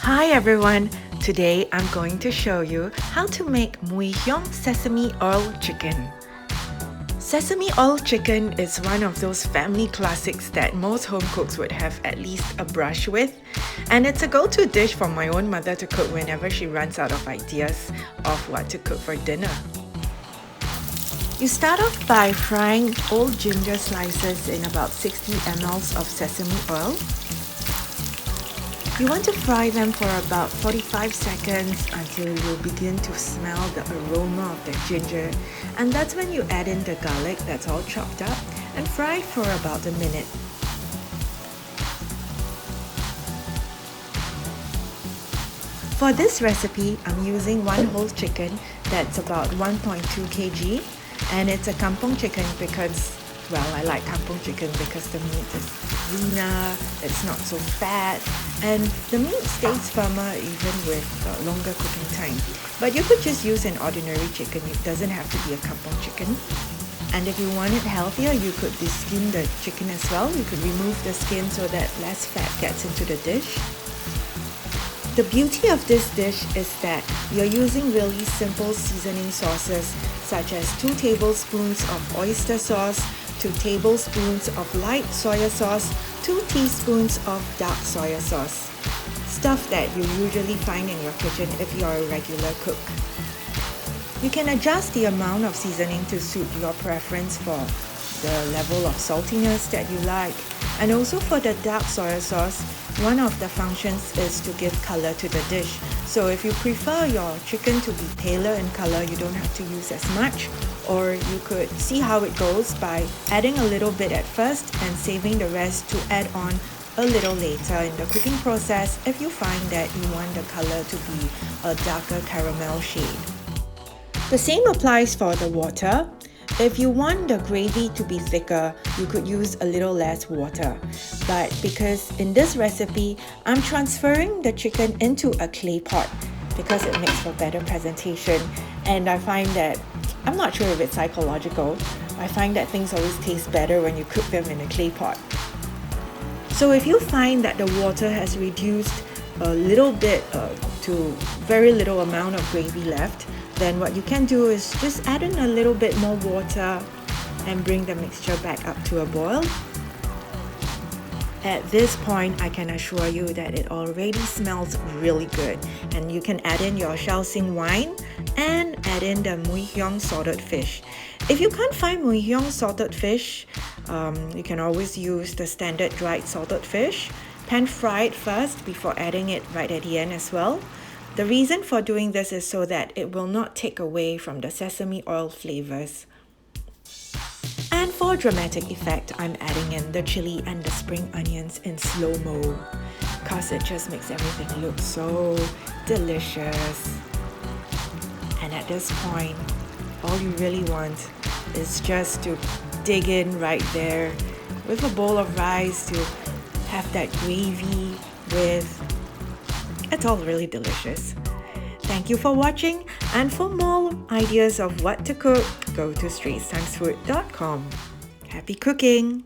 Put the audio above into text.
Hi everyone! Today I'm going to show you how to make heong sesame oil chicken. Sesame oil chicken is one of those family classics that most home cooks would have at least a brush with, and it's a go-to dish for my own mother to cook whenever she runs out of ideas of what to cook for dinner. You start off by frying old ginger slices in about 60 ml of sesame oil. You want to fry them for about 45 seconds until you begin to smell the aroma of the ginger, and that's when you add in the garlic that's all chopped up and fry for about a minute. For this recipe, I'm using one whole chicken that's about 1.2 kg, and it's a kampong chicken because, well, I like kampong chicken because the meat is leaner, it's not so fat, and the meat stays firmer even with longer cooking time. But you could just use an ordinary chicken, it doesn't have to be a kampong chicken. And if you want it healthier, you could de-skin the chicken as well. You could remove the skin so that less fat gets into the dish. The beauty of this dish is that you're using really simple seasoning sauces such as 2 tablespoons of oyster sauce, 2 tablespoons of light soya sauce, 2 teaspoons of dark soya sauce. Stuff that you usually find in your kitchen if you're a regular cook. You can adjust the amount of seasoning to suit your preference for the level of saltiness that you like. And also for the dark soya sauce, one of the functions is to give color to the dish. So if you prefer your chicken to be paler in color, you don't have to use as much. Or you could see how it goes by adding a little bit at first and saving the rest to add on a little later in the cooking process if you find that you want the color to be a darker caramel shade. The same applies for the water. If you want the gravy to be thicker, you could use a little less water. But because in this recipe, I'm transferring the chicken into a clay pot because it makes for better presentation. And I find that, I'm not sure if it's psychological, I find that things always taste better when you cook them in a clay pot. So if you find that the water has reduced a little bit to very little amount of gravy left, then what you can do is just add in a little bit more water and bring the mixture back up to a boil. At this point, I can assure you that it already smells really good, and you can add in your Shaoxing wine and add in the heong salted fish. If you can't find heong salted fish, you can always use the standard dried salted fish. Pan fry it first before adding it right at the end as well. The reason for doing this is so that it will not take away from the sesame oil flavors. And for dramatic effect, I'm adding in the chilli and the spring onions in slow-mo because it just makes everything look so delicious. And at this point, all you really want is just to dig in right there with a bowl of rice to have that gravy with. It's all really delicious. Thank you for watching, and for more ideas of what to cook, go to straitstimesfood.com. Happy cooking!